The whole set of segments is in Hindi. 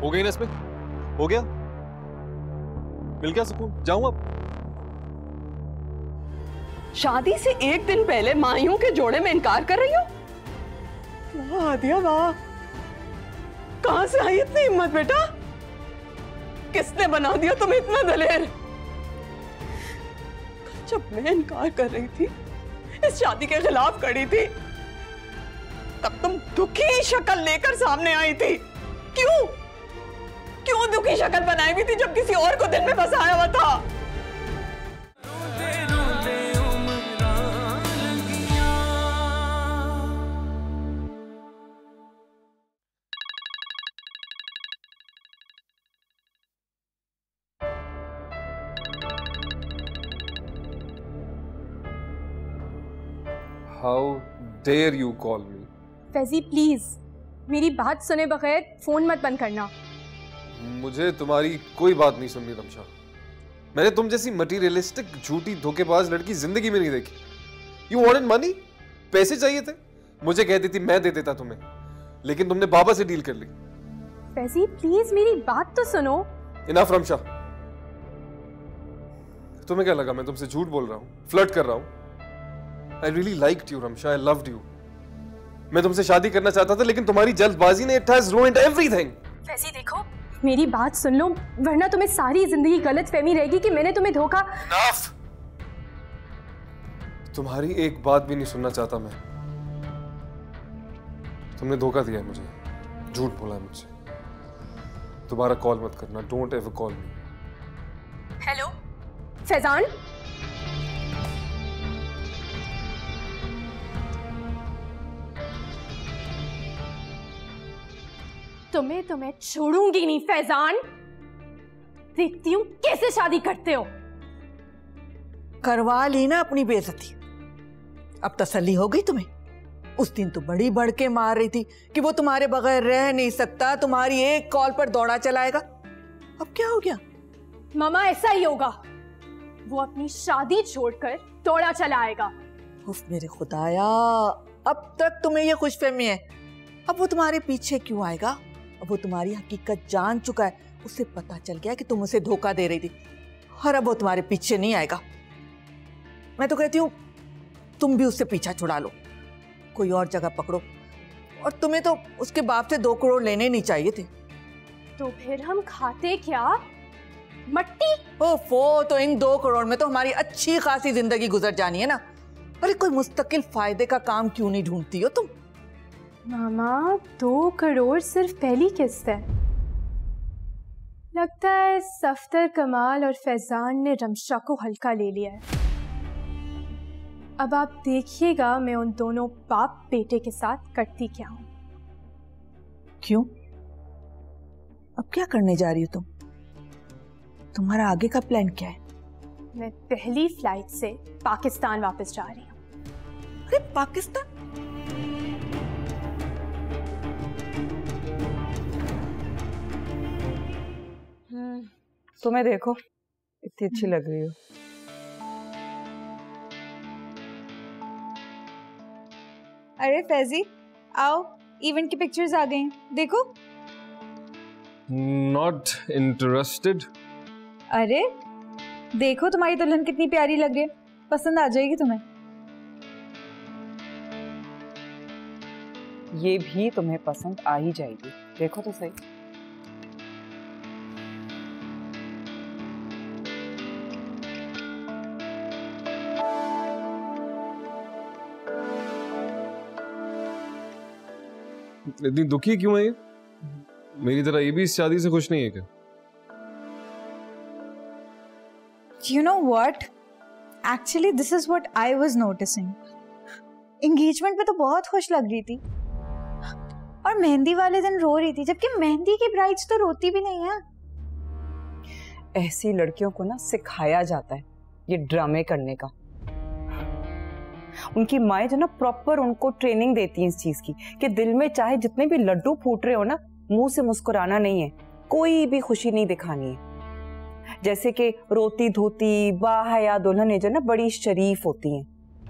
हो गई ना इसमें? हो गया? मिल गया सुकून? जाऊं अब? शादी से एक दिन पहले मायूं के जोड़े में इनकार कर रही हो? वाह आदिया वाह, कहां से आई इतनी हिम्मत बेटा? किसने बना दिया तुम्हें इतना दलेर? जब मैं इनकार कर रही थी, इस शादी के खिलाफ खड़ी थी, तब तुम दुखी शक्ल लेकर सामने आई थी। क्यों क्यों दुखी शक्ल बनाई हुई थी जब किसी और को दिल में बसाया हुआ था? How dare you call me? Faizi please मेरी बात सुने बगैर फोन मत बंद करना। मुझे तुम्हारी कोई बात नहीं सुननी रमशा। मैंने तुम जैसी मटीरियलिस्टिक झूठी धोखेबाज लड़की जिंदगी में नहीं देखी। You wanted money? पैसे चाहिए थे? मुझे कहती थी मैं दे देता तुम्हें, लेकिन तुमने बाबा से डील कर ली। फैजी प्लीज मेरी बात तो सुनो। इनफ रमशा। तुम्हें क्या लगा मैं तुमसे झूठ बोल रहा हूँ, फ्लर्ट कर रहा हूँ? I really liked you, Ramsha. I loved you. मैं तुमसे शादी करना चाहता था, लेकिन तुम्हारी जल्दबाजी ने it has ruined everything. Faizi देखो, मेरी बात सुन लो, वरना तुम्हें सारी जिंदगी गलत फहमी रहेगी कि मैंने तुम्हें धोखा। Enough! तुम्हारी एक बात भी नहीं सुनना चाहता मैं। तुमने धोखा दिया है मुझे, झूठ बोला है मुझसे। दोबारा कॉल मत करना। Don't ever call me. Hello, Faizan. तुम्हें छोड़ूंगी नहीं फैजान। देखती हूँ कैसे शादी करते हो। करवा ली ना अपनी बेइज्जती। अब तसल्ली हो गई तुम्हें? उस दिन तो बड़ी बढ़ के मार रही थी कि वो तुम्हारे बगैर रह नहीं सकता, तुम्हारी एक कॉल पर दौड़ा चलाएगा। अब क्या हो गया? मामा ऐसा ही होगा, वो अपनी शादी छोड़कर दौड़ा चला आएगा। उफ मेरे खुदाया, अब तक तुम्हें ये खुशफहमी है, अब वो तुम्हारे पीछे क्यों आएगा? अब वो तुम्हारी हकीकत जान चुका है, उसे पता चल गया कि तुम उसे धोखा दे रही थी, और अब वो तुम्हारे पीछे नहीं आएगा। मैं तो कहती हूँ तुम भी उससे पीछा छुड़ा लो, कोई और जगह पकड़ो। और तुम्हें तो उसके बाप से 2 करोड़ लेने नहीं चाहिए थे। तो फिर हम खाते क्या? मट्टी? ओफो, तो इन 2 करोड़ में तो हमारी अच्छी खासी जिंदगी गुजर जानी है ना। अरे कोई मुस्तकिल फायदे का काम क्यों नहीं ढूंढती हो तुम? मामा 2 करोड़ सिर्फ पहली किस्त है। लगता है सफ्तर कमाल और फैजान ने रमशा को हल्का ले लिया है। अब आप देखिएगा मैं उन दोनों बाप बेटे के साथ करती क्या हूं। क्यों? अब क्या करने जा रही हो तुम? तुम्हारा आगे का प्लान क्या है? मैं पहली फ्लाइट से पाकिस्तान वापस जा रही हूँ। अरे पाकिस्तान? तुम्हें देखो इतनी अच्छी लग रही हो। अरे फैजी आओ, इवेंट की पिक्चर्स आ गई, देखो। Not interested. अरे देखो तुम्हारी दुल्हन कितनी प्यारी लग रही है, पसंद आ जाएगी तुम्हें। ये भी तुम्हें पसंद आ ही जाएगी, देखो तो सही। इतनी दुखी क्यों है ये? मेरी तरह ये भी इस शादी से खुश नहीं है क्या? You know what? Actually, this is what I was noticing. Engagement पे तो बहुत खुश लग रही थी, और मेहंदी वाले दिन रो रही थी, जबकि मेहंदी की ब्राइड्स तो रोती भी नहीं है। ऐसी लड़कियों को ना सिखाया जाता है ये ड्रामे करने का। उनकी माएं जो ना प्रॉपर उनको ट्रेनिंग देती हैं इस चीज की कि दिल में चाहे जितने भी लड्डू फूट रहे हो ना, मुंह से मुस्कुराना नहीं है, कोई भी खुशी नहीं दिखानी है। जैसे कि रोती धोती बाहया दुल्हन जो ना बड़ी शरीफ होती हैं।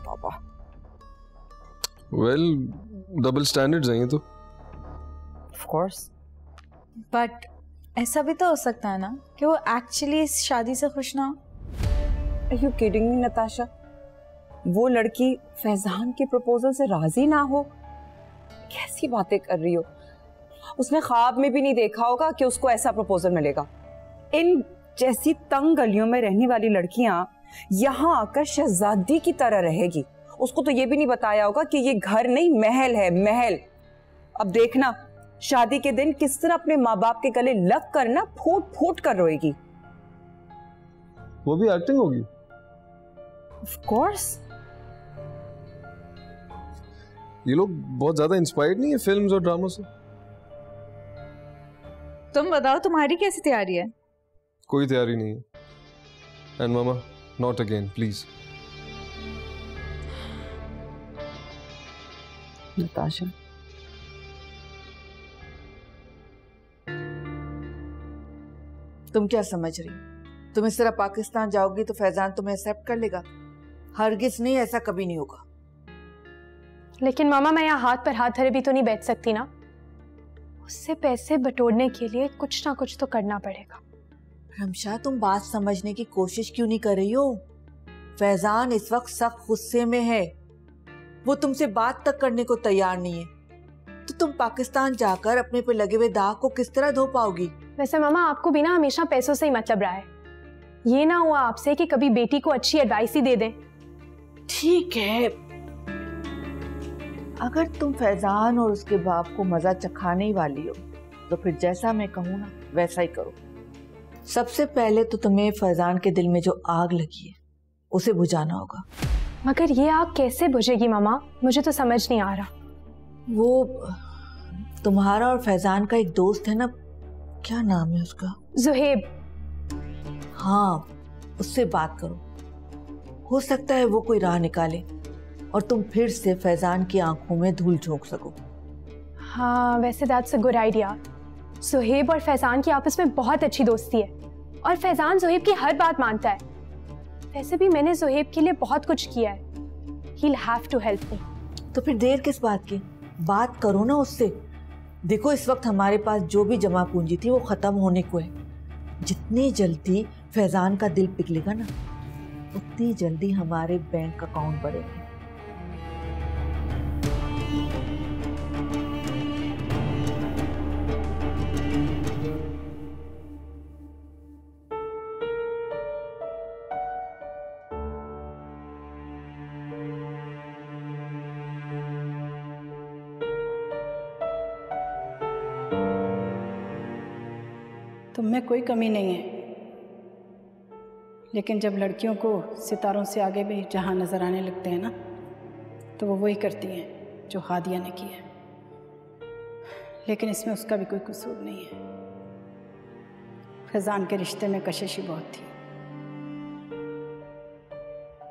बाबा वेल डबल स्टैंडर्ड्स हैं ये तो। Of course. बट ऐसा भी तो हो सकता है ना कि वो एक्चुअली इस शादी से खुश ना हो। Are you kidding me, Natasha? वो लड़की फैजान के प्रपोजल से राजी ना हो? कैसी बातें कर रही हो? उसने ख्वाब में भी नहीं देखा होगा कि उसको ऐसा प्रपोजल मिलेगा। इन जैसी तंग गलियों में रहने वाली लड़कियां यहाँ आकर शहजादी की तरह रहेगी। उसको तो ये भी नहीं बताया होगा कि ये घर नहीं महल है, महल। अब देखना शादी के दिन किस तरह अपने माँ बाप के गले लग कर ना फूट फूट कर रोएगी। वो भी एक्टिंग होगी? Of course। ये लोग बहुत ज्यादा इंस्पायर्ड नहीं है फिल्म्स और ड्रामों से? तुम बताओ तुम्हारी कैसी तैयारी है? कोई तैयारी नहीं है। And mama, not again please. Natasha, तुम क्या समझ रही? तुम इस तरह पाकिस्तान जाओगी तो फैजान तुम्हें एक्सेप्ट कर लेगा? हरगिज नहीं, ऐसा कभी नहीं होगा। लेकिन मामा मैं यहाँ हाथ पर हाथ धरे भी तो नहीं बैठ सकती ना। उससे पैसे बटोरने के लिए कुछ ना कुछ तो करना पड़ेगा। रमशा, तुम बात समझने की कोशिश क्यों नहीं कर रही हो? फैजान इस वक्त सख्त गुस्से में है, वो तुमसे बात तक करने को तैयार नहीं है। तो तुम पाकिस्तान जाकर अपने पे लगे हुए दाग को किस तरह धो पाओगी? वैसे मामा आपको भी ना हमेशा पैसों से ही मतलब रहा है। ये ना हुआ आपसे कि कभी बेटी को अच्छी एडवाइस ही दे दें। ठीक है, अगर तुम फैजान और उसके बाप को मजा चखाने ही वाली हो तो फिर जैसा मैं कहूँ ना वैसा ही करो। सबसे पहले तो तुम्हें फैजान के दिल में जो आग लगी है उसे बुझाना होगा। मगर ये आग कैसे बुझेगी मामा? मुझे तो समझ नहीं आ रहा। वो तुम्हारा और फैजान का एक दोस्त है ना, क्या नाम है उसका? जुहेब। हाँ, उससे बात करो। हो सकता है वो कोई राह निकाले और तुम फिर से फैजान की आंखों में धूल झोंक सको। हाँ वैसे that's a good idea. Zuheb और फैजान की आपस में बहुत अच्छी दोस्ती है और फैजान जुहेब की हर बात मानता है। वैसे भी मैंने जुहेब के लिए बहुत कुछ किया है। He'll have to help me। तो फिर देर किस बात की? बात करो ना उससे। देखो इस वक्त हमारे पास जो भी जमा पूंजी थी वो खत्म होने को है। जितनी जल्दी फैजान का दिल पिघलेगा ना उतनी जल्दी हमारे बैंक अकाउंट बढ़ेंगे। तुम में कोई कमी नहीं है, लेकिन जब लड़कियों को सितारों से आगे भी जहाँ नज़र आने लगते हैं ना तो वो वही करती हैं जो हादिया ने की है। लेकिन इसमें उसका भी कोई कसूर नहीं है। फैजान के रिश्ते में कशिश ही बहुत थी।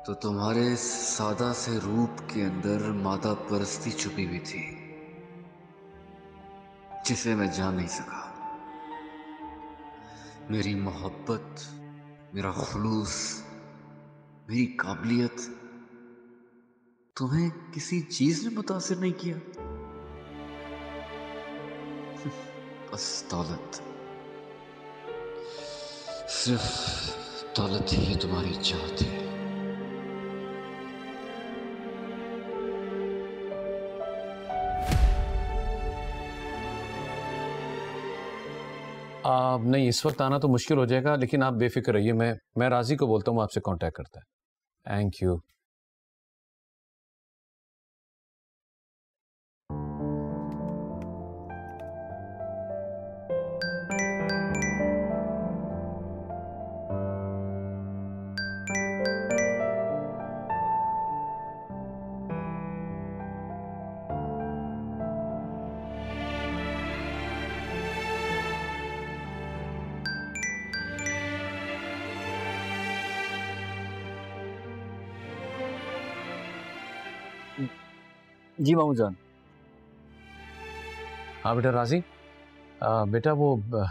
तो तुम्हारे सादा से रूप के अंदर मादा परस्ती छुपी हुई थी जिसे मैं जान नहीं सका। मेरी मोहब्बत, मेरा खुलूस, मेरी काबिलियत तुम्हें किसी चीज ने मुतासिर नहीं किया? बस दौलत, सिर्फ दौलत ही तुम्हारी चाहत है। नहीं, इस वक्त आना तो मुश्किल हो जाएगा, लेकिन आप बेफिक्र रहिए। मैं राजी को बोलता हूँ, आपसे कांटेक्ट करता है। Thank you. जी मामू जान। हाँ बेटा राजी, बेटा वो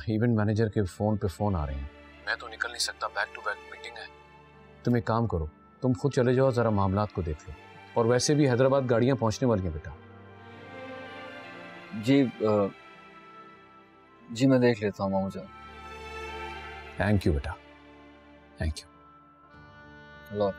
इवेंट मैनेजर के फ़ोन पे फ़ोन आ रहे हैं। मैं तो निकल नहीं सकता, बैक टू बैक मीटिंग है। तुम एक काम करो, तुम खुद चले जाओ, ज़रा मामलात को देख लो। और वैसे भी हैदराबाद गाड़ियाँ पहुँचने वाली हैं बेटा। जी जी मैं देख लेता हूँ मामू जान। थैंक यू बेटा, थैंक यू। लो।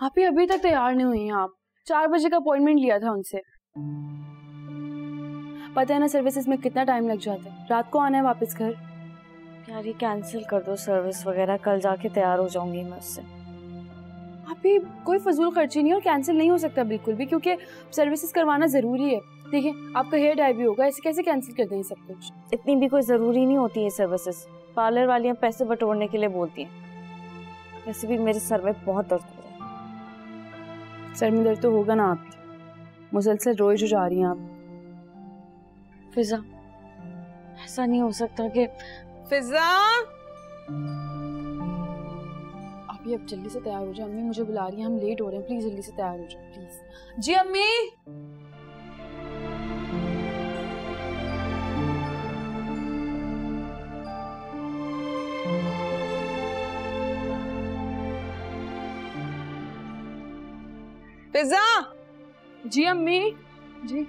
आप ही अभी तक तैयार नहीं हुई हैं। आप 4 बजे का अपॉइंटमेंट लिया था उनसे। पता है ना सर्विसेज में कितना टाइम लग जाता है, रात को आना है वापस घर। यार ये कैंसिल कर दो सर्विस वगैरह, कल जाके तैयार हो जाऊंगी मैं उससे। आप ही कोई फजूल खर्ची नहीं और कैंसिल नहीं हो सकता बिल्कुल भी, क्योंकि सर्विसेज करवाना जरूरी है। देखिए आपका हेयर डाई भी होगा, ऐसे कैसे कैंसिल कर दें सब कुछ। इतनी भी कोई जरूरी नहीं होती है सर्विसेज, पार्लर वालियां पैसे बटोरने के लिए बोलती हैं। वैसे भी मेरे सर में बहुत दर्द हो रहा है। सर में दर्द तो होगा ना, आप मुसलसल रोज हो जा रही हैं आप। फिजा ऐसा नहीं हो सकता कि फिजा आप ये अब जल्दी से तैयार हो जाए, अम्मी मुझे बुला रही हैं, हम लेट हो रहे हैं, प्लीज जल्दी से तैयार हो जाए प्लीज। जी अम्मी। फिजा। जी अम्मी। जी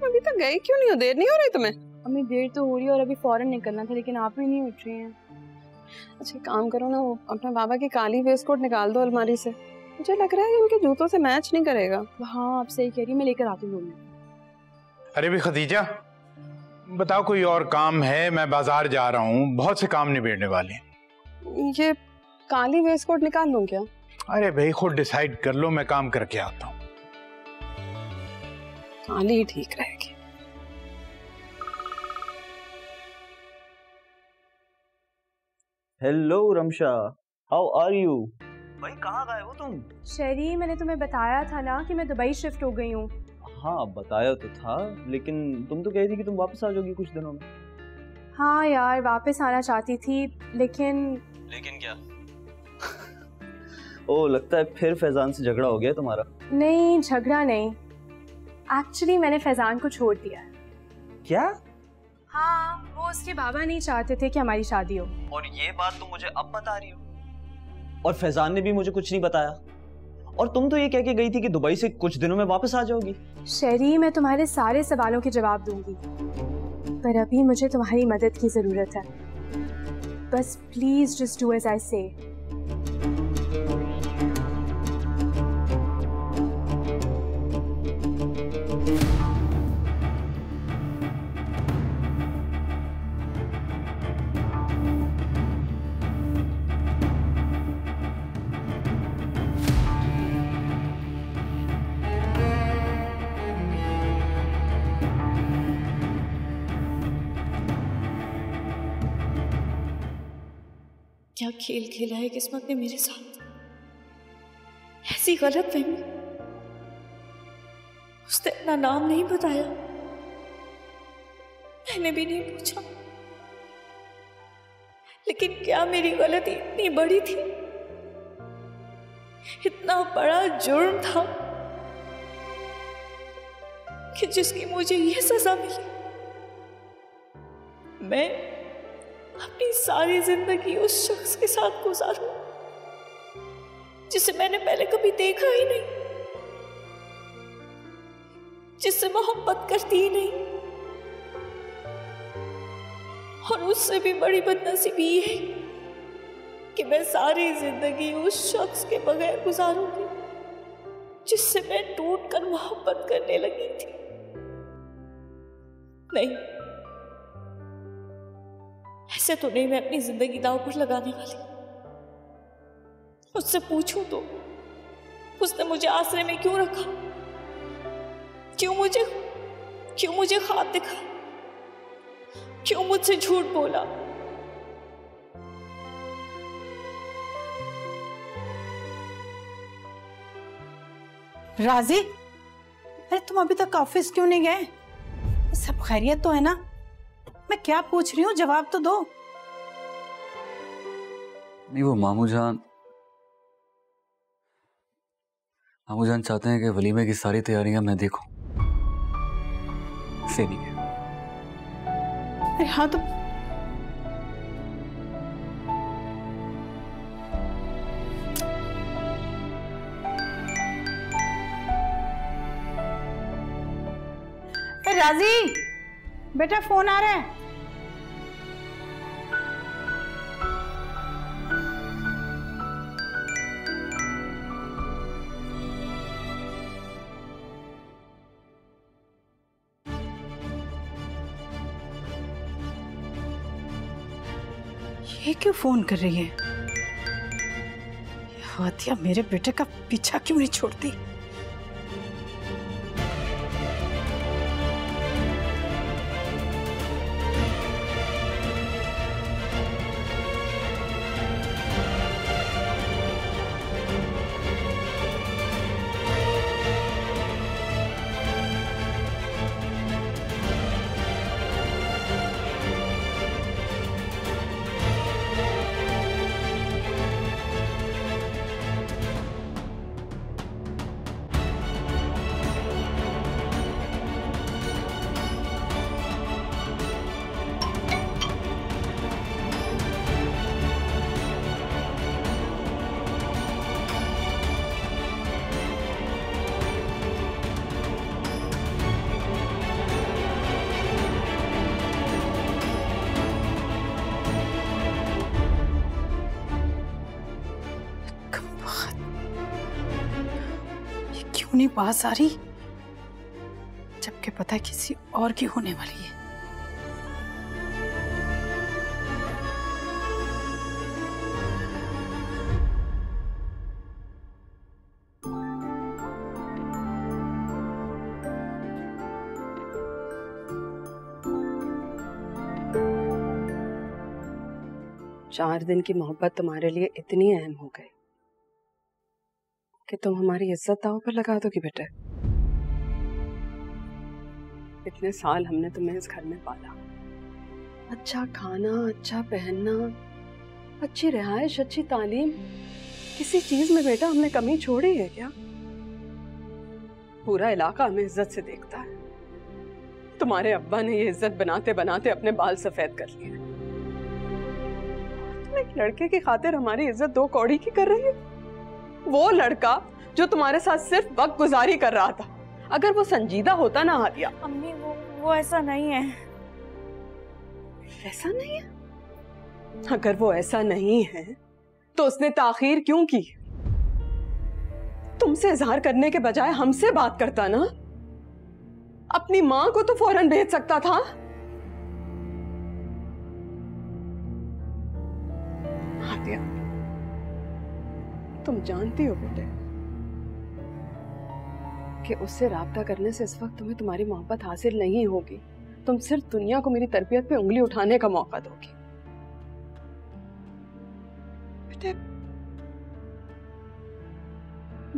अभी तक गई क्यों नहीं हो? देर नहीं हो रही तुम्हें? अम्मी देर तो हो रही है और अभी फौरन निकलना था, लेकिन आप ही नहीं उठ रही हैं। अच्छा काम करो ना, वो अपने बाबा की काली वेस्ट कोट निकाल दो अलमारी से। मुझे लग रहा है कि उनके जूतों से मैच नहीं करेगा। हाँ आप सही कह रही, मैं लेकर आती हूँ। अरे भी खदीजा बताओ, कोई और काम है? मैं बाजार जा रहा हूँ, बहुत से काम निबेड़ने वाले हैं। ये काली वेस्ट कोट निकाल दूं क्या? अरे भाई खुद डिसाइड कर लो, मैं काम करके आता हूँ। काली ही ठीक रहेगी। Hello Ramsha, how are you? भाई कहाँ गए हो तुम? शरी मैंने तुम्हें बताया था ना कि मैं दुबई शिफ्ट हो गई हूँ। हाँ बताया तो था, लेकिन तुम तो कह रही थी कि तुम वापस आ जाओगी कुछ दिनों में। हाँ यार वापस आना चाहती थी, लेकिन क्या? ओ लगता है फिर फैजान से झगड़ा हो गया तुम्हारा। नहीं झगड़ा नहीं, एक्चुअली मैंने फैजान को छोड़ दिया। क्या? हाँ वो उसके बाबा नहीं चाहते थे कि हमारी शादी हो। और ये बात तुम मुझे अब बता रही हो? और फैजान ने भी मुझे कुछ नहीं बताया। और तुम तो ये कह के गई थी कि दुबई से कुछ दिनों में वापस आ जाओगी। शरी मैं तुम्हारे सारे सवालों के जवाब दूंगी, पर अभी मुझे तुम्हारी मदद की जरूरत है। बस please just do as I say. क्या खेल खेला है किस्मत ने मेरे साथ। ऐसी गलत फहमी। उसने अपना नाम नहीं बताया, मैंने भी नहीं पूछा, लेकिन क्या मेरी गलती इतनी बड़ी थी? इतना बड़ा जुर्म था कि जिसकी मुझे ये सजा मिली। मैं अपनी सारी जिंदगी उस शख्स के साथ गुजारूं जिसे मैंने पहले कभी देखा ही नहीं, जिससे मोहब्बत करती ही नहीं। और उससे भी बड़ी बदनसीबी ये है कि मैं सारी जिंदगी उस शख्स के बगैर गुजारूंगी जिससे मैं टूटकर मोहब्बत करने लगी थी। नहीं, ऐसे तो नहीं मैं अपनी जिंदगी दांव पर लगाने वाली। उससे पूछूं तो उसने मुझे आश्रय में क्यों रखा? क्यों मुझे ख्वाब दिखा? क्यों मुझसे झूठ बोला? राजी, अरे तुम अभी तक ऑफिस क्यों नहीं गए? सब खैरियत तो है ना? मैं क्या पूछ रही हूँ, जवाब तो दो। नहीं, वो मामू जान चाहते हैं कि वलीमे की सारी तैयारियां मैं देखूं। से नहीं है। अरे हाँ तो राजी बेटा फोन आ रहा है। ये क्यों फोन कर रही है? हाथिया मेरे बेटे का पीछा क्यों नहीं छोड़ती? नहीं पास आ रही, जबकि पता है किसी और की होने वाली है। चार दिन की मोहब्बत तुम्हारे लिए इतनी अहम हो गई कि तुम हमारी इज्जत दांव पर लगा दोगी बेटे। इतने साल हमने तुम्हें इस घर में पाला, अच्छा खाना, अच्छा पहनना, अच्छी रिहाइश, अच्छी तालीम, किसी चीज में बेटा हमने कमी छोड़ी है क्या? पूरा इलाका हमें इज्जत से देखता है। तुम्हारे अब्बा ने ये इज्जत बनाते बनाते अपने बाल सफेद कर लिए। तुम एक लड़के की खातिर हमारी इज्जत दो कौड़ी की कर रही है। वो लड़का जो तुम्हारे साथ सिर्फ वक्त गुजारी कर रहा था, अगर वो संजीदा होता ना हादिया। अम्मी वो ऐसा नहीं है। ऐसा नहीं है? अगर वो ऐसा नहीं है तो उसने ताखीर क्यों की? तुमसे इजहार करने के बजाय हमसे बात करता ना। अपनी मां को तो फौरन भेज सकता था। हादिया, तुम जानती हो बेटे कि उससे राब्ता करने से इस वक्त तुम्हें तुम्हारी मोहब्बत हासिल नहीं होगी। तुम सिर्फ दुनिया को मेरी तरबियत पे उंगली उठाने का मौका दोगी। बेटे,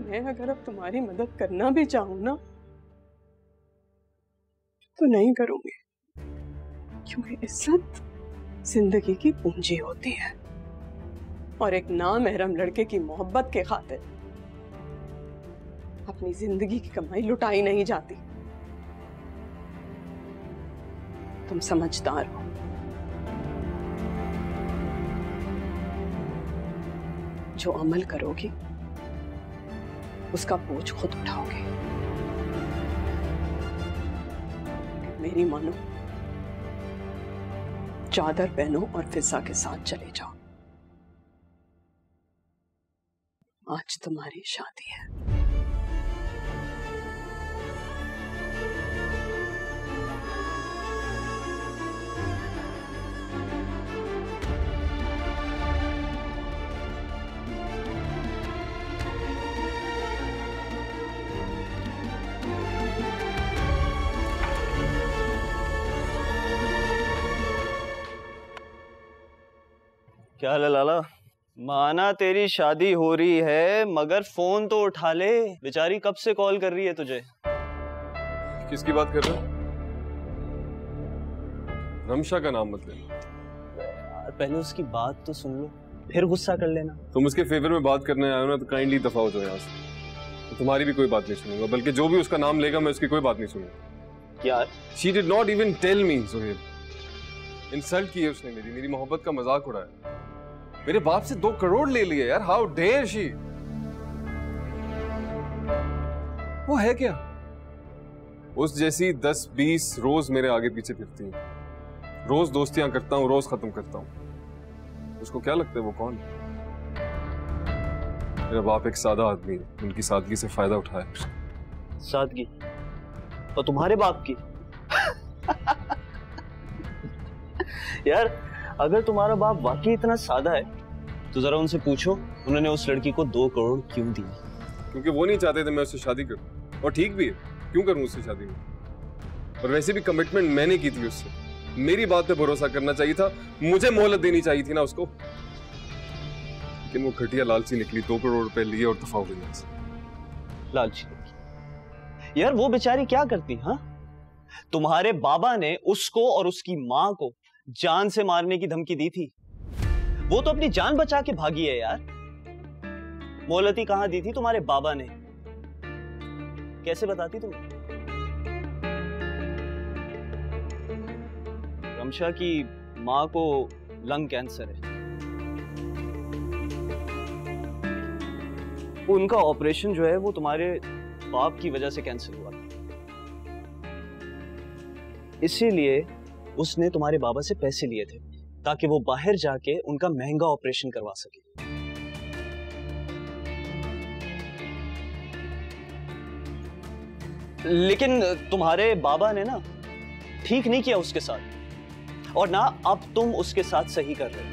मैं अगर अब तुम्हारी मदद करना भी चाहूं ना तो नहीं करूंगी, क्योंकि इज्जत जिंदगी की पूंजी होती है और एक नामहरम लड़के की मोहब्बत के खातिर अपनी जिंदगी की कमाई लुटाई नहीं जाती। तुम समझदार हो। जो अमल करोगी उसका बोझ खुद उठाओगे। मेरी मानो, चादर पहनो और फिजा के साथ चले जाओ। आज तुम्हारी शादी है। क्या हाल है लाला? माना तेरी शादी हो रही है, मगर फोन तो उठा ले। बेचारी कब से कॉल कर रही है तुझे। किसकी बात कर रहे हो? रमशा का नाम मत लेना। पहले उसकी बात तो सुन लो। फिर गुस्सा कर लेना। तुम उसके फेवर में बात करने आए हो ना, तो काइंडली दफा हो जाओ यहाँ से। तो तुम्हारी भी कोई बात नहीं सुनूंगा, बल्कि जो भी उसका नाम लेगा मैं उसकी कोई बात नहीं सुनूंगा। यार she did not even tell me Zoheb. Insult की है उसने मेरी मोहब्बत का मजाक उड़ाया, मेरे बाप से 2 करोड़ ले लिए यार। How dare she. वो है क्या उस जैसी 10-20 रोज मेरे आगे पीछे फिरती हैं, रोज दोस्तियां करता हूं, रोज खत्म करता हूं। उसको क्या लगता है वो कौन है? मेरा बाप एक सादा आदमी है, उनकी सादगी से फायदा उठाया। सादगी? और तुम्हारे बाप की? यार अगर तुम्हारा बाप वाकई इतना सादा है तो जरा उनसे पूछो उन्होंने उस लड़की को 2 करोड़ क्यों दिए। क्योंकि वो नहीं चाहते थे मैं उससे शादी करूं, और ठीक भी है, क्यों करूं उससे शादी में। और वैसे भी कमिटमेंट मैंने की थी उससे, मेरी बात पे भरोसा करना चाहिए था, मुझे मोहलत देनी चाहिए थी ना उसको। लेकिन वो घटिया लालची निकली, 2 करोड़ रुपए लिए और दफा हो गई। लालची यार, वो बेचारी क्या करती? हाँ, तुम्हारे बाबा ने उसको और उसकी माँ को जान से मारने की धमकी दी थी। वो तो अपनी जान बचा के भागी है यार। मोहलती कहां दी थी तुम्हारे बाबा ने? कैसे बताती तुम्हें? रमशा की मां को लंग कैंसर है, उनका ऑपरेशन जो है वो तुम्हारे बाप की वजह से कैंसिल हुआ था, इसीलिए उसने तुम्हारे बाबा से पैसे लिए थे ताकि वो बाहर जाके उनका महंगा ऑपरेशन करवा सके। लेकिन तुम्हारे बाबा ने ना ठीक नहीं किया उसके साथ, और ना अब तुम उसके साथ सही कर रहे हो।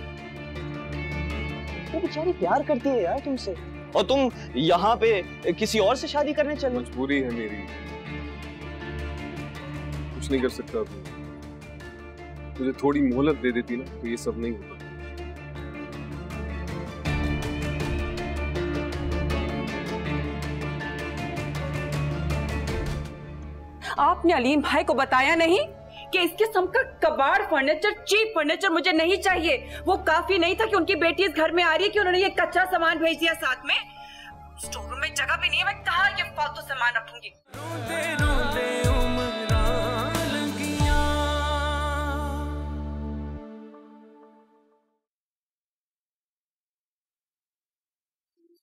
वो बेचारी प्यार करती है यार तुमसे, और तुम यहाँ पे किसी और से शादी करने चले। मजबूरी है मेरी, कुछ नहीं कर सकता। मुझे थोड़ी मोहलत दे देती ना तो ये सब नहीं होता। आपने अलीम भाई को बताया नहीं कि इस किस्म का कबाड़ फर्नीचर, चीप फर्नीचर मुझे नहीं चाहिए। वो काफी नहीं था कि उनकी बेटी इस घर में आ रही है कि उन्होंने ये कच्चा सामान भेज दिया साथ में। स्टोर रूम में जगह भी नहीं है, मैं कहाँ ये फालतू सामान रखूंगी।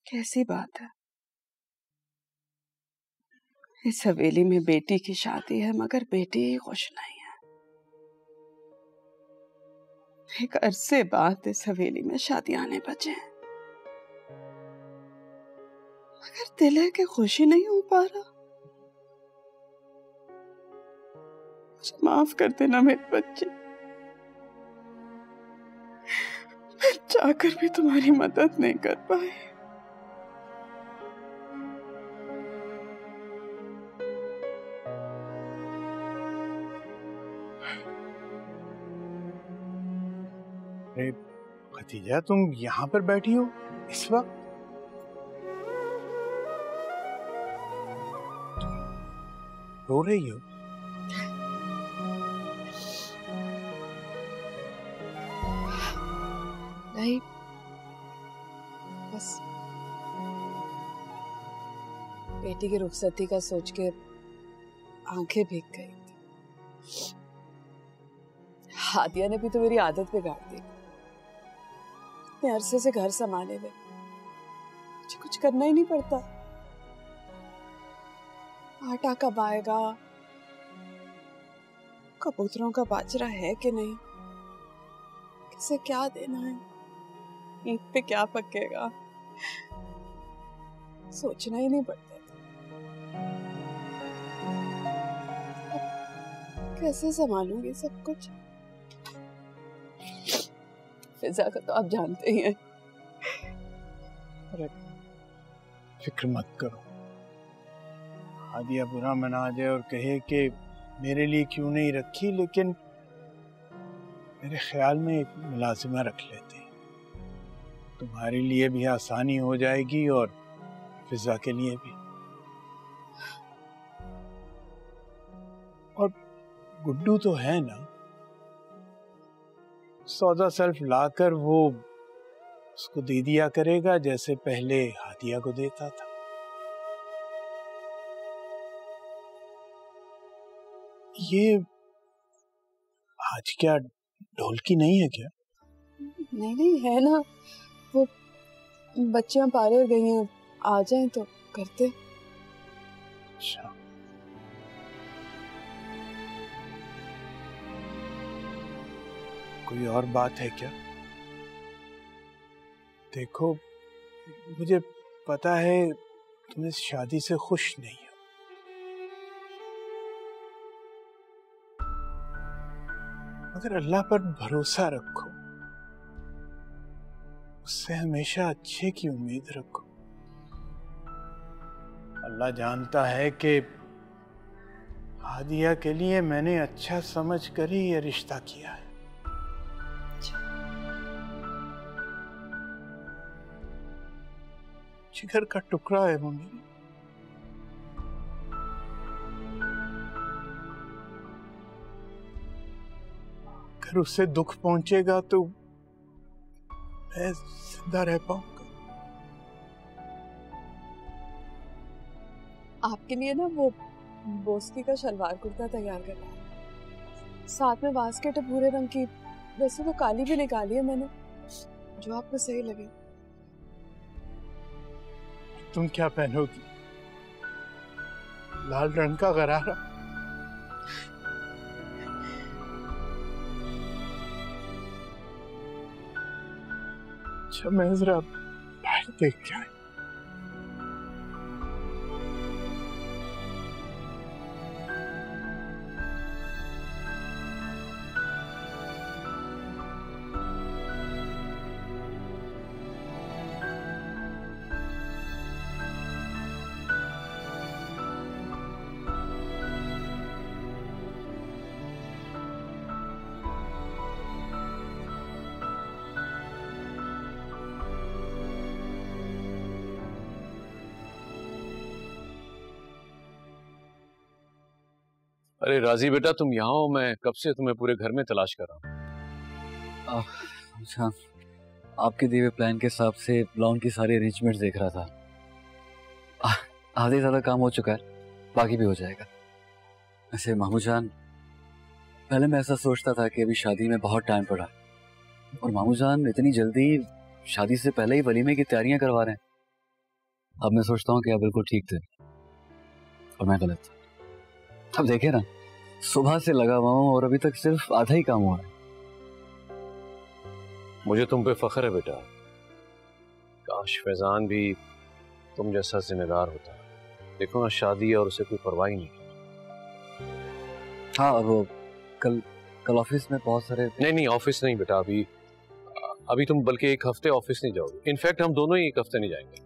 कैसी बात है, इस हवेली में बेटी की शादी है मगर बेटी ही खुश नहीं है। एक अरसे बाद इस हवेली में शादियां आने बचे हैं, मगर दिल है कि खुशी नहीं हो पा रहा। मुझे माफ कर देना मेरे बच्चे, मैं चाहकर भी तुम्हारी मदद नहीं कर पाई। अरे खतीजा, तुम यहाँ पर बैठी हो इस वक्त? रो रही हो? नहीं, बस बेटी की रुखसती का सोच के आंखें भीग गई थी। हादिया ने भी तो मेरी आदत बिगाड़ दी। इतने अरसे से घर संभाले हुए मुझे कुछ करना ही नहीं पड़ता। आटा कब आएगा, कबूतरों का बाजरा है कि नहीं, किसे क्या देना है, ईद पे क्या पकेगा, सोचना ही नहीं पड़ता था। कैसे संभालूंगी सब कुछ? फिजा का तो आप जानते ही हैं। अरे फिक्र मत करो, हादिया बुरा मना जाए और कहे कि मेरे लिए क्यों नहीं रखी, लेकिन मेरे ख्याल में एक मुलाजिमा रख लेते हैं, तुम्हारे लिए भी आसानी हो जाएगी और फिजा के लिए भी। और गुड्डू तो है ना, सौदा सल्फ लाकर वो उसको दे दिया करेगा जैसे पहले हादिया को देता था। ये आज क्या ढोलकी नहीं है क्या? नहीं नहीं है ना, वो बच्चियां पार्लर गई हैं, आ जाएं तो करते। अच्छा, कोई और बात है क्या? देखो, मुझे पता है तुम इस शादी से खुश नहीं हो, मगर अल्लाह पर भरोसा रखो, उससे हमेशा अच्छे की उम्मीद रखो। अल्लाह जानता है कि हादिया के लिए मैंने अच्छा समझ कर ही ये रिश्ता किया है। जिगर का टुकड़ा है वो मेरी। अगर उसे दुख पहुंचेगा तो मैं जिंदा रह पाऊंगा? आपके लिए ना वो बोस्की का शलवार कुर्ता तैयार करना है, साथ में बास्केट है भूरे रंग की, वैसे वो काली भी निकाली है मैंने, जो आपको सही लगे। तुम क्या पहनोगी? लाल रंग का गरारा? अच्छा, मैं जरा बाहर देख के आया। अरे राजी बेटा, तुम यहाँ हो? मैं कब से तुम्हें पूरे घर में तलाश कर रहा हूँ। अच्छा, आपके दिए हुए प्लान के हिसाब से लॉन की सारी अरेंजमेंट्स देख रहा था। आधे ज़्यादा काम हो चुका है, बाकी भी हो जाएगा। वैसे मामू जान, पहले मैं ऐसा सोचता था कि अभी शादी में बहुत टाइम पड़ा, और मामू जान इतनी जल्दी शादी से पहले ही वलीमे की तैयारियां करवा रहे हैं। अब मैं सोचता हूँ कि आप बिल्कुल ठीक थे और मैं गलत। अब देखे ना, सुबह से लगा हुआ हूं और अभी तक सिर्फ आधा ही काम हुआ है। मुझे तुम पे फख्र है बेटा। काश फैजान भी तुम जैसा जिम्मेदार होता। देखो ना, शादी और उसे कोई परवाह ही नहीं। हाँ, वो कल ऑफिस में बहुत सारे। नहीं ऑफिस नहीं बेटा, अभी तुम बल्कि एक हफ्ते ऑफिस नहीं जाओगे। इनफैक्ट हम दोनों ही एक हफ्ते नहीं जाएंगे।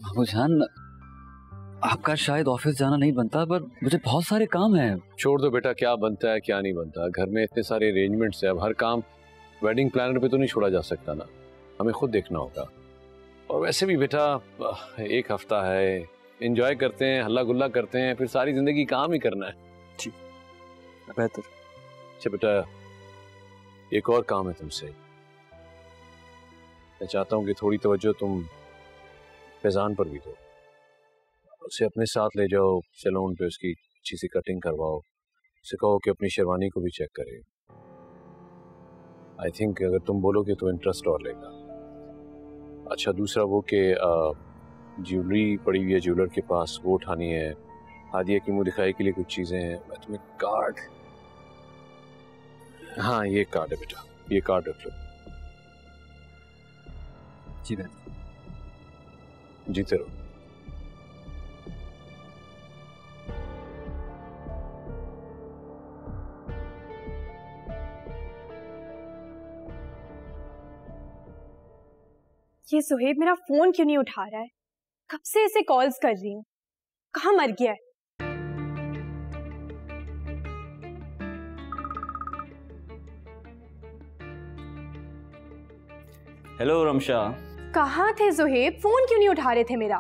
मामू जान, आपका शायद ऑफिस जाना नहीं बनता, पर मुझे बहुत सारे काम हैं। छोड़ दो बेटा, क्या बनता है क्या नहीं बनता, घर में इतने सारे अरेंजमेंट्स है। अब हर काम वेडिंग प्लानर पे तो नहीं छोड़ा जा सकता ना, हमें खुद देखना होगा। और वैसे भी बेटा, एक हफ्ता है, एंजॉय करते हैं, हल्ला गुल्ला करते हैं, फिर सारी जिंदगी काम ही करना है। जी बेहतर। अच्छा बेटा, एक और काम है तुमसे। मैं चाहता हूँ कि थोड़ी तवज्जो तुम फैजान पर भी दो। उसे अपने साथ ले जाओ सैलून पे, उसकी अच्छी सी कटिंग करवाओ। उसे कहो कि अपनी शेरवानी को भी चेक करे। आई थिंक अगर तुम बोलोगे तो इंटरेस्ट और लेगा। अच्छा, दूसरा वो कि ज्वेलरी पड़ी हुई है ज्वेलर के पास, वो उठानी है। हादिया की मुंह दिखाई के लिए कुछ चीज़ें हैं। मैं तुम्हें कार्ड, हाँ ये कार्ड है बेटा, ये कार्ड रख लो। जी बेटा, जीते रहो। ये सुहेब मेरा फोन क्यों नहीं उठा रहा है? कब से इसे कॉल्स कर रही हूँ, कहाँ मर गया है? हेलो रमशा। कहाँ थे सुहेब? फोन क्यों नहीं उठा रहे थे मेरा?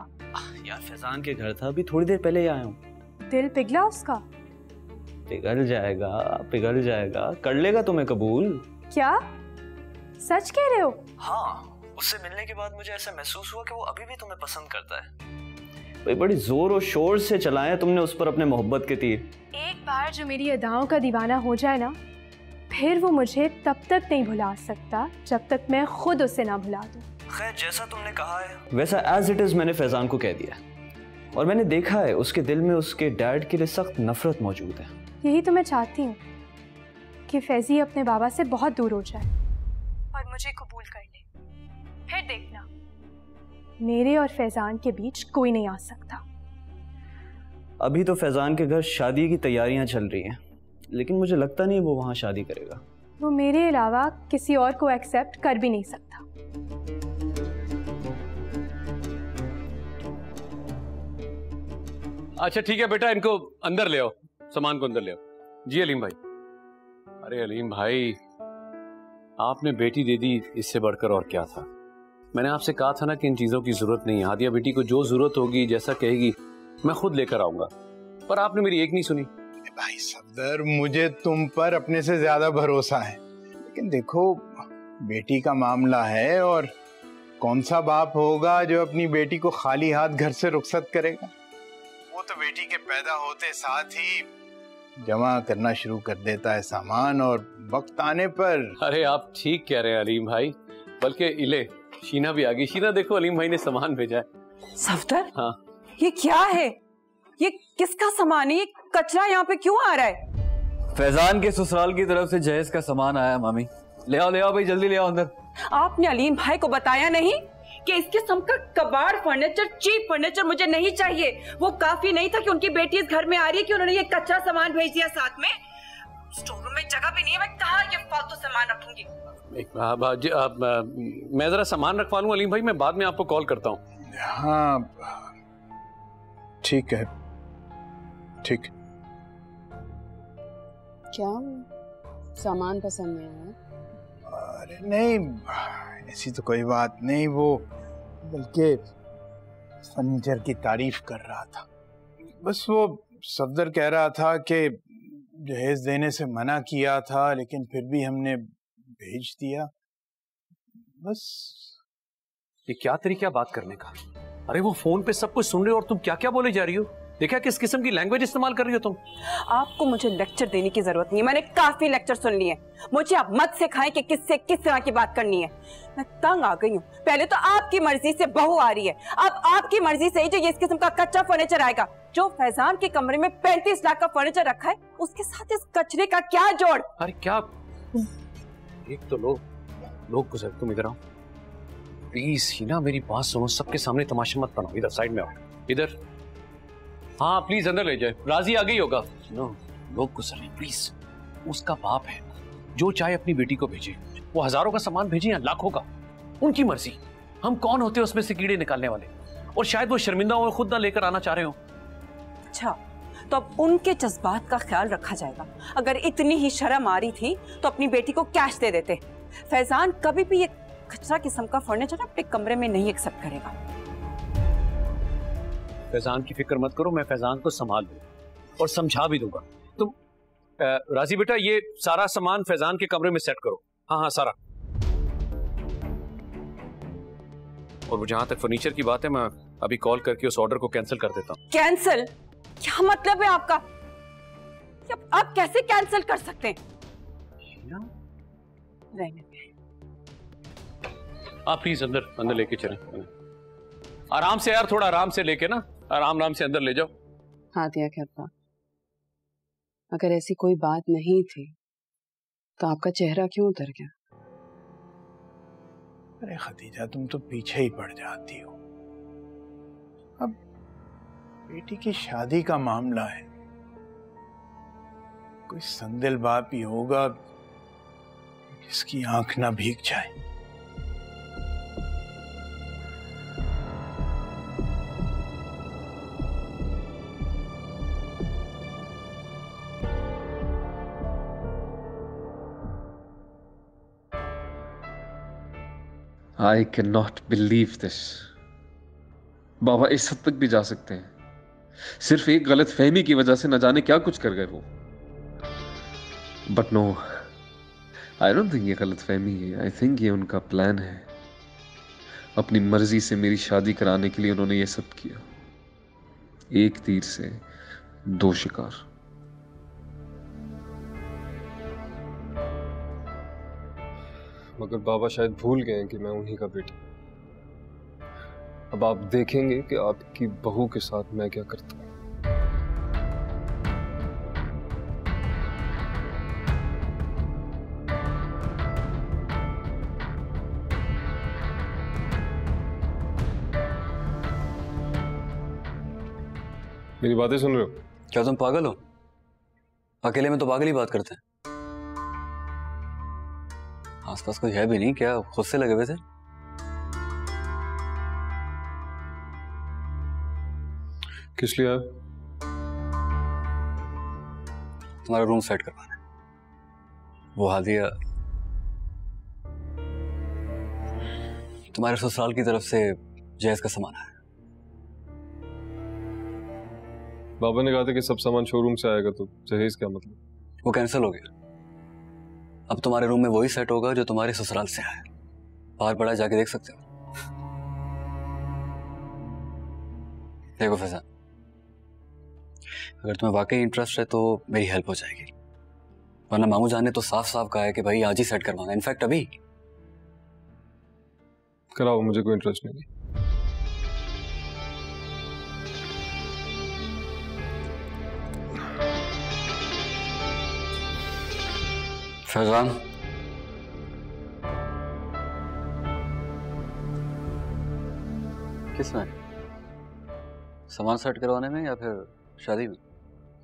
यार फैजान के घर था, अभी थोड़ी देर पहले ही आया हूँ। दिल पिघला उसका? पिघल जाएगा, पिघल जाएगा, कर लेगा तुम्हें कबूल। क्या सच कह रहे हो? हाँ, उससे मिलने के बाद मुझे ऐसा महसूस हुआ कि वो अभी भी तुम्हें पसंद करता है। भाई बड़ी जोर और शोर से चलाया तुमने उस पर अपने मोहब्बत के तीर। एक बार जो मेरी अदाओं का दीवाना हो जाए ना, फिर वो मुझे तब तक नहीं भुला सकता जब तक मैं खुद उसे ना भुला दूं। खैर जैसा तुमने कहा है वैसा एज इट इज मैंने फैजान को कह दिया और मैंने देखा है उसके दिल में उसके डैड के लिए सख्त नफरत मौजूद है। यही तो मैं चाहती हूँ कि फैजी अपने बाबा से बहुत दूर हो जाए और मुझे कबूल कर ले। फिर देखना, मेरे और फैजान के बीच कोई नहीं आ सकता। अभी तो फैजान के घर शादी की तैयारियां चल रही हैं, लेकिन मुझे लगता नहीं वो वहां शादी करेगा। वो मेरे अलावा किसी और को एक्सेप्ट कर भी नहीं सकता। अच्छा ठीक है बेटा, इनको अंदर ले आओ, सामान को अंदर ले आओ। जी अलीम भाई। अरे अलीम भाई, आपने बेटी दे दी, इससे बढ़कर और क्या था। मैंने आपसे कहा था ना कि इन चीजों की जरूरत नहीं है। हादिया बेटी को जो जरूरत होगी, जैसा कहेगी, मैं खुद लेकर आऊंगा, पर आपने मेरी एक नहीं सुनी। भाई सफदर, मुझे तुम पर अपने से ज्यादा भरोसा है, लेकिन देखो बेटी का मामला है और कौन सा बाप होगा जो अपनी बेटी को खाली हाथ घर से रुखसत करेगा। वो तो बेटी के पैदा होते साथ ही जमा करना शुरू कर देता है सामान, और वक्त आने पर। अरे आप ठीक कह रहे हैं अलीम भाई, बल्कि इले शीना भी आ गई। शीना देखो, अलीम भाई ने सामान भेजा है। सफदर, हाँ ये क्या है? ये किसका सामान है? ये कचरा यहाँ पे क्यों आ रहा है? फैजान के ससुराल की तरफ से जहेज का सामान आया मामी। ले आओ भाई, जल्दी ले आओ अंदर। आपने अलीम भाई को बताया नहीं कि इस किस्म का कबाड़ फर्नीचर, चीप फर्नीचर मुझे नहीं चाहिए। वो काफी नहीं था कि उनकी बेटी इस घर में आ रही है कि उन्होंने ये कच्चा सामान भेज दिया साथ में। स्टोर रूम में जगह भी नहीं है, मैं कहाँ ये फालतू सामान रखूंगी। मैं जरा सामान रखवा लूं अलीम भाई, मैं बाद में आपको कॉल करता हूँ। हाँ ठीक है, ठीक। क्या सामान पसंद नहीं है? अरे नहीं, ऐसी तो कोई बात नहीं, वो बल्कि फर्नीचर की तारीफ कर रहा था। बस वो सफदर कह रहा था कि जहेज देने से मना किया था, लेकिन फिर भी हमने भेज दिया। बस। ये क्या तरीका बात करने का? अरे वो फोन पे सब कुछ सुन रहे हो और तुम क्या क्या बोले जा रही हो। देखा किस किस्म की लैंग्वेज इस्तेमाल कर रही हो तुम। आपको मुझे लेक्चर देने की जरूरत नहीं है, मैंने काफी लेक्चर सुन लिए। मुझे आप मत सिखाएं कि किससे किस तरह की बात करनी है। मैं तंग आ गई हूँ। पहले तो आपकी मर्जी से बहू आ रही है, अब आपकी मर्जी से ही जो ये इस किस्म का कच्चा फर्नीचर आएगा। जो फैजान के कमरे में 35 लाख का फर्नीचर रखा है, उसके साथ इस कचरे का क्या जोड़। अरे क्या, एक तो लोग गुजर, तुम इधर आओ प्लीज। शीना मेरी बात सुनो, सबके सामने तमाशा मत बनाओ। इधर साइड में आओ, इधर। हाँ प्लीज अंदर ले जाए, राजी आ गई होगा। नो, लोग गुजर रहे प्लीज। उसका बाप है, जो चाहे अपनी बेटी को भेजे। वो हजारों का सामान भेजे या लाखों का, उनकी मर्जी। हम कौन होते हैं उसमें से कीड़े निकालने वाले। और शायद वो शर्मिंदा हो, खुद ना लेकर आना चाह रहे हो। अच्छा, तो अब उनके जज्बात का ख्याल रखा जाएगा। अगर इतनी ही शर्म आ रही थी तो अपनी बेटी को कैश दे देते। फैजान कभी भी ये कचरा किस्म का फर्नीचर अपने कमरे में नहीं एक्सेप्ट करेगा। फैजान की फिक्र मत करो, मैं फैजान को संभाल लूंगा और समझा भी दूंगा। तुम राजी बेटा, ये सारा सामान फैजान के कमरे में सेट करो। हाँ सारा। और जहां तक फर्नीचर की बात है, मैं अभी कॉल करके उस ऑर्डर को कैंसिल कर देता हूँ। कैंसिल? क्या मतलब है आपका? आप कैसे कैंसिल कर सकते हैं? आप प्लीज अंदर लेके चलें। आराम से यार, थोड़ा आराम से लेके ना, आराम से अंदर ले जाओ। हाँ दिया कहता, अगर ऐसी कोई बात नहीं थी तो आपका चेहरा क्यों उतर गया? अरे खदीजा, तुम तो पीछे ही पड़ जाती हो। अब बेटी की शादी का मामला है, कोई संदिल बाप ही होगा जिसकी आंख ना भीग जाए। I cannot believe this. बाबा इस हद तक भी जा सकते हैं, सिर्फ एक गलत फहमी की वजह से न जाने क्या कुछ कर गए वो। But no, I don't think ये गलत फहमी है, आई थिंक ये उनका प्लान है। अपनी मर्जी से मेरी शादी कराने के लिए उन्होंने ये सब किया। एक तीर से दो शिकार। मगर बाबा शायद भूल गए हैं कि मैं उन्हीं का बेटा। अब आप देखेंगे कि आपकी बहू के साथ मैं क्या करता हूं। मेरी बातें सुन रहे हो? क्या तुम पागल हो? अकेले में तो पागल ही बात करते हैं। आसपास कोई है भी नहीं, क्या खुद से लगे हुए थे? किस लिए आए? तुम्हारा रूम सेट करवाना है। वो हादिया तुम्हारे ससुराल की तरफ से जहेज का सामान है। बाबा ने कहा था कि सब सामान शोरूम से आएगा, तो जहेज क्या मतलब? वो कैंसिल हो गया। अब तुम्हारे रूम में वही सेट होगा जो तुम्हारे ससुराल से आया। बाहर पड़ा, जाके देख सकते हो। देखो फैजान, अगर तुम्हें वाकई इंटरेस्ट है तो मेरी हेल्प हो जाएगी, वरना मामू जान ने तो साफ साफ कहा है कि भाई आज ही सेट करवाना। इनफैक्ट अभी कराओ, मुझे कोई इंटरेस्ट नहीं। फैजान, किस में? सामान सेट करवाने में या फिर शादी में?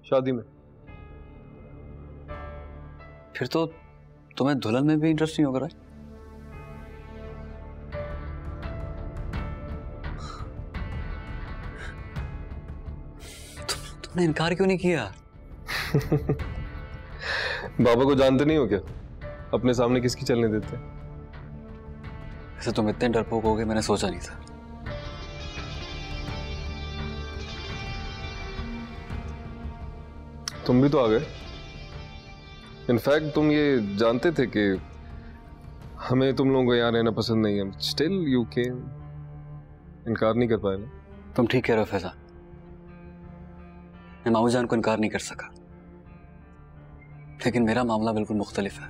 शादी में। फिर तो तुम्हें दुल्हन में भी इंटरेस्ट नहीं होगा? तुमने इनकार क्यों नहीं किया? बाबा को जानते नहीं हो क्या? अपने सामने किसकी चलने देते? ऐसे तुम इतने डरपोक हो गए, मैंने सोचा नहीं था। तुम भी तो आ गए। इनफैक्ट तुम ये जानते थे कि हमें तुम लोगों को यहाँ रहना पसंद नहीं है, स्टिल यू केम। इनकार नहीं कर पाए ना? तुम ठीक कह रहे हो फैजान, मैं मामू जान को इनकार नहीं कर सका, लेकिन मेरा मामला बिल्कुल मुख्तलिफ है।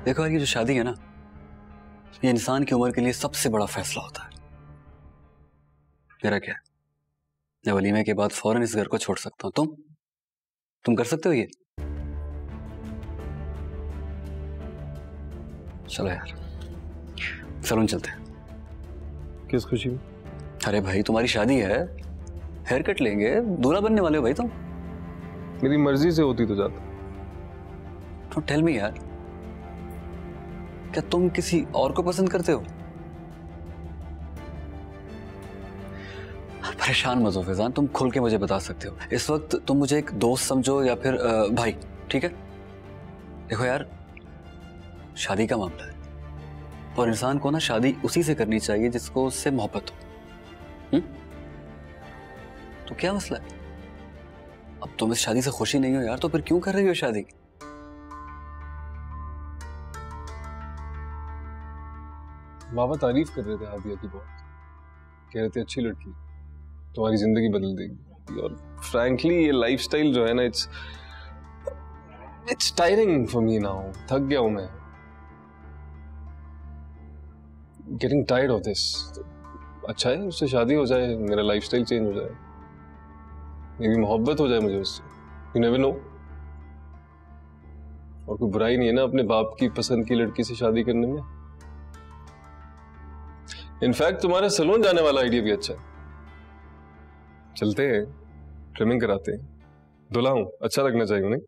देखो यार, ये जो शादी है ना, ये इंसान की उम्र के लिए सबसे बड़ा फैसला होता है। मेरा क्या है, मैं वलीमे के बाद फौरन इस घर को छोड़ सकता हूं। तुम कर सकते हो ये? चलो यार, सलून चलते हैं। किस खुशी में? अरे भाई, तुम्हारी शादी है, हेयर कट लेंगे, दूल्हा बनने वाले हो भाई तुम। मेरी मर्जी से होती तो जाता। तो टेल मी यार, क्या तुम किसी और को पसंद करते हो? परेशान मत हो फैजान, तुम खुल के मुझे बता सकते हो। इस वक्त तुम मुझे एक दोस्त समझो या फिर भाई, ठीक है? देखो यार, शादी का मामला है और इंसान को ना शादी उसी से करनी चाहिए जिसको उससे मोहब्बत हो। तो क्या मसला है? अब तुम इस शादी से खुशी नहीं हो यार, तो फिर क्यों कर रही हो शादी? बाबा तारीफ कर रहे थे हादिया की बहुत, कह रहे थे अच्छी लड़की, तुम्हारी जिंदगी बदल देगी। और फ्रैंकली ये लाइफस्टाइल जो है ना, it's tiring for me now. थक गया हूं मैं, गेटिंग टायर्ड ऑफ दिस। अच्छा है उससे शादी हो जाए, मेरा लाइफस्टाइल चेंज हो जाए, मेरी मोहब्बत हो जाए मुझे उससे। You never know. और कोई बुराई नहीं है ना अपने बाप की पसंद की लड़की से शादी करने में। इनफैक्ट तुम्हारा सैलून जाने वाला आइडिया भी अच्छा है। चलते हैं, ट्रिमिंग कराते हैं। दुल्हा हूं, अच्छा लगना चाहिए नहीं?